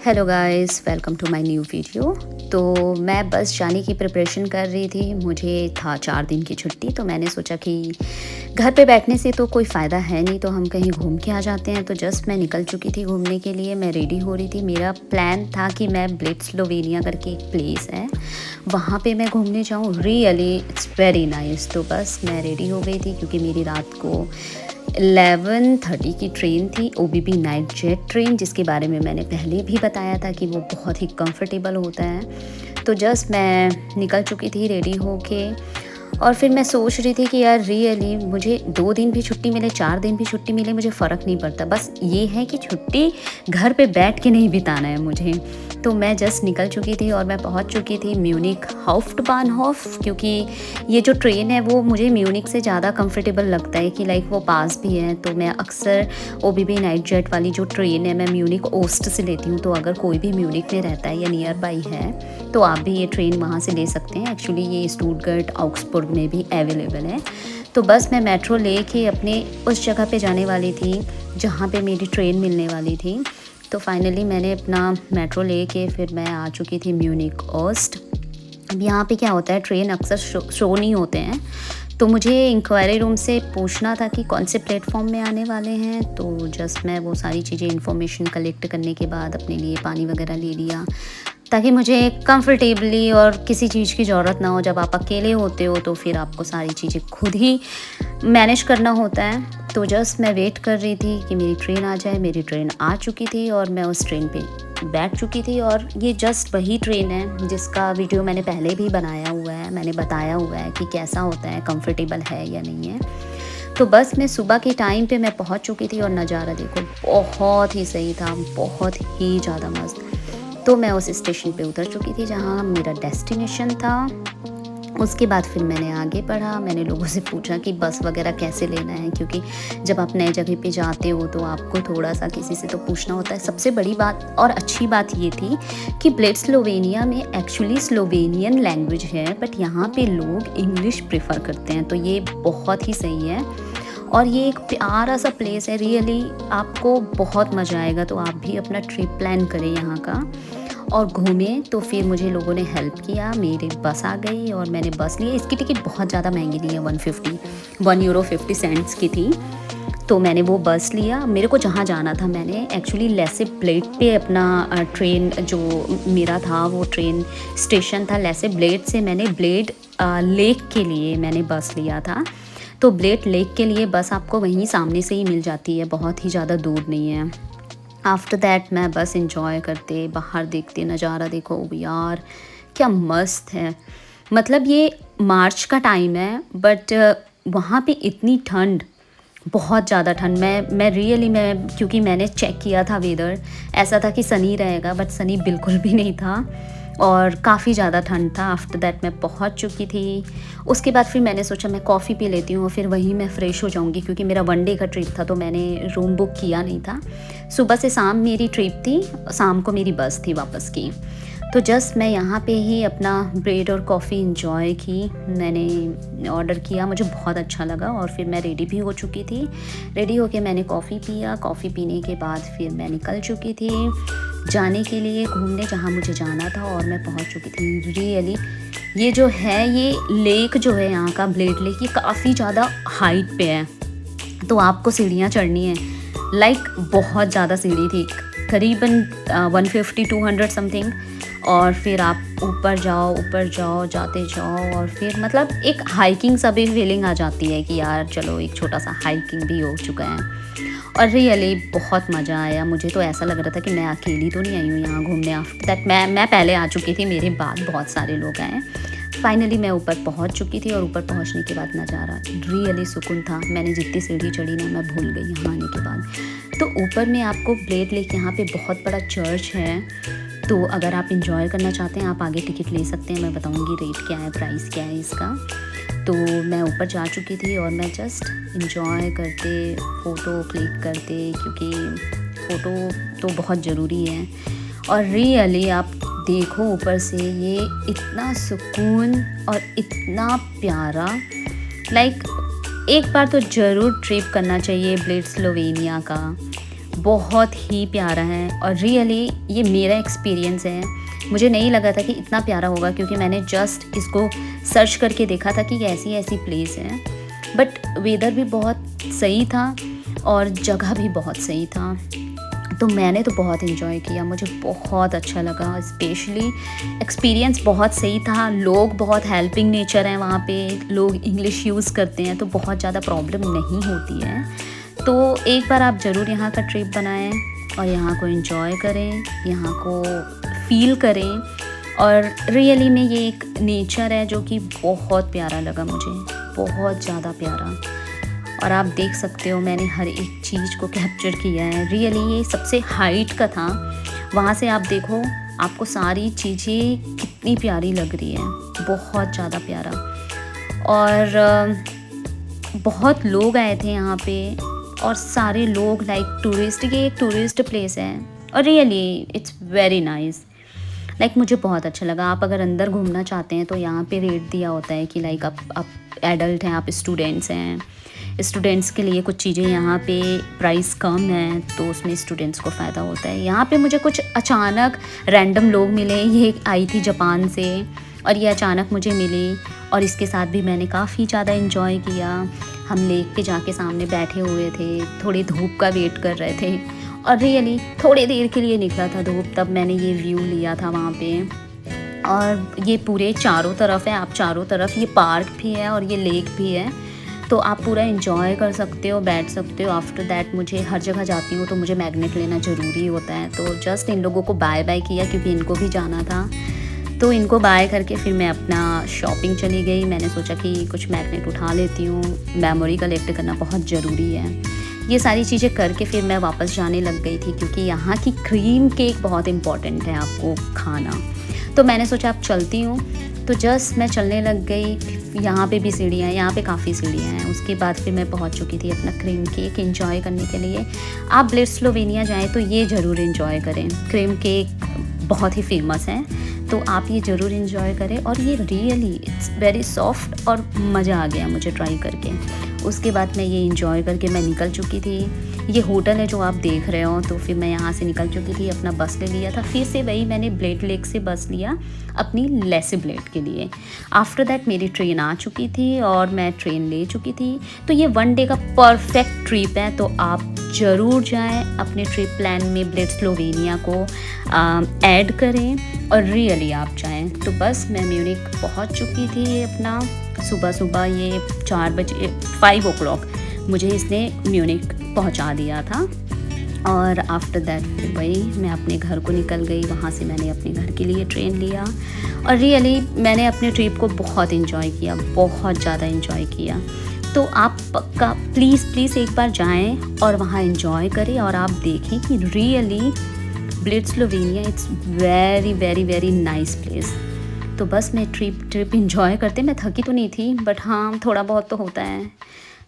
Hello guys, welcome to my new video. तो मैं बस जाने की प्रिपरेशन कर रही थी। मुझे था 4 दिन की छुट्टी, तो मैंने सोचा कि घर पे बैठने से तो कोई फ़ायदा है नहीं, तो हम कहीं घूम के आ जाते हैं। तो जस्ट मैं निकल चुकी थी घूमने के लिए, मैं रेडी हो रही थी। मेरा प्लान था कि मैं ब्लिट स्लोवेनिया करके एक प्लेस है, वहाँ पे मैं घूमने जाऊँ। Really it's very nice. तो बस मैं रेडी हो गई थी क्योंकि मेरी रात को 11:30 की ट्रेन थी, ओबीपी नाइट जेट ट्रेन, जिसके बारे में मैंने पहले भी बताया था कि वो बहुत ही कंफर्टेबल होता है। तो जस्ट मैं निकल चुकी थी रेडी होके, और फिर मैं सोच रही थी कि यार रियली मुझे 2 दिन भी छुट्टी मिले, 4 दिन भी छुट्टी मिले, मुझे फ़र्क नहीं पड़ता। बस ये है कि छुट्टी घर पे बैठ के नहीं बिताना है मुझे। तो मैं जस्ट निकल चुकी थी और मैं पहुंच चुकी थी म्यूनिक हाउफ्टबानहोफ, क्योंकि ये जो ट्रेन है वो मुझे म्यूनिक से ज़्यादा कंफर्टेबल लगता है कि लाइक वो पास भी है। तो मैं अक्सर ओबीबी नाइट जेट वाली जो ट्रेन है मैं म्यूनिक ओस्ट से लेती हूँ। तो अगर कोई भी म्यूनिक में रहता है या नियर बाई है तो आप भी ये ट्रेन वहाँ से ले सकते हैं। एक्चुअली ये स्टुटगर्ट आउग्सबुर्ग में भी अवेलेबल है। तो बस मैं मेट्रो लेके अपने उस जगह पे जाने वाली थी जहाँ पे मेरी ट्रेन मिलने वाली थी। तो फाइनली मैंने अपना मेट्रो लेके फिर मैं आ चुकी थी म्यूनिक ओस्ट। अब यहाँ पे क्या होता है, ट्रेन अक्सर शो नहीं होते हैं, तो मुझे इंक्वायरी रूम से पूछना था कि कौन से प्लेटफॉर्म में आने वाले हैं। तो जस्ट मैं वो सारी चीज़ें इन्फॉर्मेशन कलेक्ट करने के बाद अपने लिए पानी वगैरह ले लिया, ताकि मुझे कंफर्टेबली और किसी चीज़ की ज़रूरत ना हो। जब आप अकेले होते हो तो फिर आपको सारी चीज़ें खुद ही मैनेज करना होता है। तो जस्ट मैं वेट कर रही थी कि मेरी ट्रेन आ जाए। मेरी ट्रेन आ चुकी थी और मैं उस ट्रेन पे बैठ चुकी थी, और ये जस्ट वही ट्रेन है जिसका वीडियो मैंने पहले भी बनाया हुआ है। मैंने बताया हुआ है कि कैसा होता है, कंफर्टेबल है या नहीं है। तो बस मैं सुबह के टाइम पे मैं पहुंच चुकी थी और नज़ारा देखो बहुत ही सही था, बहुत ही ज़्यादा मस्त। तो मैं उस स्टेशन पे उतर चुकी थी जहाँ मेरा डेस्टिनेशन था। उसके बाद फिर मैंने आगे बढ़ा, मैंने लोगों से पूछा कि बस वगैरह कैसे लेना है, क्योंकि जब आप नए जगह पे जाते हो तो आपको थोड़ा सा किसी से तो पूछना होता है। सबसे बड़ी बात और अच्छी बात ये थी कि ब्लिट स्लोवेनिया में एक्चुअली स्लोवेनियन लैंग्वेज है, बट यहाँ पे लोग इंग्लिश प्रेफर करते हैं, तो ये बहुत ही सही है। और ये एक प्यारा सा प्लेस है, रियली आपको बहुत मज़ा आएगा। तो आप भी अपना ट्रिप प्लान करें यहाँ का और घूमें। तो फिर मुझे लोगों ने हेल्प किया, मेरी बस आ गई और मैंने बस ली। इसकी टिकट बहुत ज़्यादा महंगी नहीं है, 1 €50 की थी। तो मैंने वो बस लिया। मेरे को जहाँ जाना था, मैंने एक्चुअली लेसे ब्लेड पे अपना ट्रेन जो मेरा था वो ट्रेन स्टेशन था लेसे ब्लेड से, मैंने ब्लेड लेक के लिए मैंने बस लिया था। तो ब्लेड लेक के लिए बस आपको वहीं सामने से ही मिल जाती है, बहुत ही ज़्यादा दूर नहीं है। आफ्टर दैट मैं बस इंजॉय करते बाहर देखते नज़ारा देखो यार क्या मस्त है। मतलब ये मार्च का टाइम है, बट वहाँ पे इतनी ठंड, बहुत ज़्यादा ठंड। मैं रियली क्योंकि मैंने चेक किया था वेदर, ऐसा था कि सनी रहेगा, बट सनी बिल्कुल भी नहीं था और काफ़ी ज़्यादा ठंड था। आफ्टर दैट मैं पहुंच चुकी थी। उसके बाद फिर मैंने सोचा मैं कॉफ़ी पी लेती हूँ, फिर वहीं मैं फ़्रेश हो जाऊँगी, क्योंकि मेरा 1 डे का ट्रिप था तो मैंने रूम बुक किया नहीं था। सुबह से शाम मेरी ट्रिप थी, शाम को मेरी बस थी वापस की। तो जस्ट मैं यहाँ पे ही अपना ब्रेड और कॉफ़ी इंजॉय की, मैंने ऑर्डर किया, मुझे बहुत अच्छा लगा। और फिर मैं रेडी भी हो चुकी थी। रेडी होके मैंने कॉफ़ी पिया। कॉफ़ी पीने के बाद फिर मैं निकल चुकी थी जाने के लिए घूमने जहाँ मुझे जाना था, और मैं पहुँच चुकी थी। रियली ये जो है, ये लेक जो है यहाँ का ब्लेड लेक, ये काफ़ी ज़्यादा हाइट पे है, तो आपको सीढ़ियाँ चढ़नी है। लाइक बहुत ज़्यादा सीढ़ी थी, करीबन 150-200 समथिंग। और फिर आप ऊपर जाओ जाते जाओ, और फिर मतलब एक हाइकिंग सा भी फीलिंग आ जाती है कि यार चलो एक छोटा सा हाइकिंग भी हो चुका है। और रियली बहुत मज़ा आया। मुझे तो ऐसा लग रहा था कि मैं अकेली तो नहीं आई हूँ यहाँ घूमने। आफ्टर दैट मैं पहले आ चुकी थी, मेरे बाद बहुत सारे लोग आए। फाइनली मैं ऊपर पहुँच चुकी थी, और ऊपर पहुँचने के बाद नज़ारा रियली सुकून था। मैंने जितनी सीढ़ी चढ़ी ना मैं भूल गई यहाँ आने के बाद। तो ऊपर में आपको ब्लेड लेक, यहाँ पे बहुत बड़ा चर्च है, तो अगर आप इंजॉय करना चाहते हैं आप आगे टिकट ले सकते हैं। मैं बताऊँगी रेट क्या है, प्राइस क्या है इसका। तो मैं ऊपर जा चुकी थी और मैं जस्ट इंजॉय करते, फ़ोटो क्लिक करते, क्योंकि फ़ोटो तो बहुत ज़रूरी है। और रियली आप देखो ऊपर से, ये इतना सुकून और इतना प्यारा, लाइक एक बार तो ज़रूर ट्रिप करना चाहिए ब्लिट स्लोवेनिया का। बहुत ही प्यारा है और रियली ये मेरा एक्सपीरियंस है। मुझे नहीं लगा था कि इतना प्यारा होगा, क्योंकि मैंने जस्ट इसको सर्च करके देखा था कि ऐसी ऐसी प्लेस है, बट वेदर भी बहुत सही था और जगह भी बहुत सही था। तो मैंने तो बहुत इन्जॉय किया, मुझे बहुत अच्छा लगा। स्पेशली एक्सपीरियंस बहुत सही था। लोग बहुत हेल्पिंग नेचर हैं वहाँ पे, लोग इंग्लिश यूज़ करते हैं तो बहुत ज़्यादा प्रॉब्लम नहीं होती है। तो एक बार आप ज़रूर यहाँ का ट्रिप बनाएं और यहाँ को एंजॉय करें, यहाँ को फील करें। और रियली में ये एक नेचर है जो कि बहुत प्यारा लगा मुझे, बहुत ज़्यादा प्यारा। और आप देख सकते हो मैंने हर एक चीज़ को कैप्चर किया है। रियली ये सबसे हाइट का था, वहाँ से आप देखो आपको सारी चीज़ें कितनी प्यारी लग रही है, बहुत ज़्यादा प्यारा। और बहुत लोग आए थे यहाँ पे और सारे लोग लाइक टूरिस्ट, ये एक टूरिस्ट प्लेस है और really it's very nice. Like मुझे बहुत अच्छा लगा। आप अगर अंदर घूमना चाहते हैं तो यहाँ पे रेट दिया होता है कि लाइक आप एडल्ट हैं, आप स्टूडेंट्स हैं, स्टूडेंट्स के लिए कुछ चीज़ें यहाँ पे प्राइस कम है, तो उसमें स्टूडेंट्स को फ़ायदा होता है। यहाँ पे मुझे कुछ अचानक रैंडम लोग मिले, ये आई थी जापान से और ये अचानक मुझे मिली और इसके साथ भी मैंने काफ़ी ज़्यादा इन्जॉय किया। हम लेक के जाके सामने बैठे हुए थे, थोड़ी धूप का वेट कर रहे थे और रियली थोड़ी देर के लिए निकला था धूप, तब मैंने ये व्यू लिया था वहाँ पे। और ये पूरे चारों तरफ है, आप चारों तरफ, ये पार्क भी है और ये लेक भी है, तो आप पूरा एंजॉय कर सकते हो, बैठ सकते हो। आफ्टर दैट मुझे हर जगह जाती हूँ तो मुझे मैग्नेट लेना ज़रूरी होता है, तो जस्ट इन लोगों को बाय बाय किया क्योंकि इनको भी जाना था। तो इनको बाय करके फिर मैं अपना शॉपिंग चली गई। मैंने सोचा कि कुछ मैग्नेट उठा लेती हूँ, मेमोरी कलेक्ट करना बहुत ज़रूरी है। ये सारी चीज़ें करके फिर मैं वापस जाने लग गई थी, क्योंकि यहाँ की क्रीम केक बहुत इम्पॉर्टेंट है आपको खाना। तो मैंने सोचा अब चलती हूँ, तो जस्ट मैं चलने लग गई। यहाँ पे भी सीढ़ियाँ हैं, यहाँ पे काफ़ी सीढ़ियाँ हैं। उसके बाद फिर मैं पहुँच चुकी थी अपना क्रीम केक एंजॉय करने के लिए। आप ब्लिट्ज स्लोवेनिया जाएँ तो ये ज़रूर एंजॉय करें, क्रीम केक बहुत ही फेमस है, तो आप ये ज़रूर एंजॉय करें। और ये रियली इट्स वेरी सॉफ्ट और मज़ा आ गया मुझे ट्राई करके। उसके बाद मैं ये एंजॉय करके मैं निकल चुकी थी। ये होटल है जो आप देख रहे हो, तो फिर मैं यहाँ से निकल चुकी थी, अपना बस ले लिया था। फिर से वही मैंने ब्लेड लेक से बस लिया अपनी लेसे ब्लेड के लिए। आफ्टर दैट मेरी ट्रेन आ चुकी थी और मैं ट्रेन ले चुकी थी। तो ये 1 डे का परफेक्ट ट्रिप है, तो आप ज़रूर जाएं, अपने ट्रिप प्लान में ब्लिट्ज स्लोवेनिया को ऐड करें और रियली आप जाएं। तो बस मैं म्यूनिख पहुंच चुकी थी अपना सुबह सुबह, ये 4 बजे 5 o'clock मुझे इसने म्यूनिख पहुंचा दिया था। और आफ्टर दैट फिर वही मैं अपने घर को निकल गई। वहाँ से मैंने अपने घर के लिए ट्रेन लिया और रियली मैंने अपने ट्रिप को बहुत इन्जॉय किया, बहुत ज़्यादा इन्जॉय किया। तो आप पक्का प्लीज़ एक बार जाएं और वहाँ इन्जॉय करें और आप देखें कि really blitz Slovenia it's very very very nice place. तो बस मैं ट्रिप इन्जॉय करते, मैं थकी तो नहीं थी, बट हाँ थोड़ा बहुत तो होता है।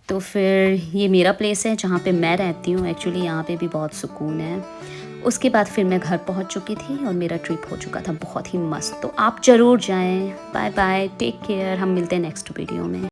तो फिर ये मेरा प्लेस है जहाँ पे मैं रहती हूँ, एक्चुअली यहाँ पे भी बहुत सुकून है। उसके बाद फिर मैं घर पहुँच चुकी थी और मेरा ट्रिप हो चुका था बहुत ही मस्त। तो आप ज़रूर जाएं। बाय बाय, टेक केयर, हम मिलते हैं नेक्स्ट वीडियो में।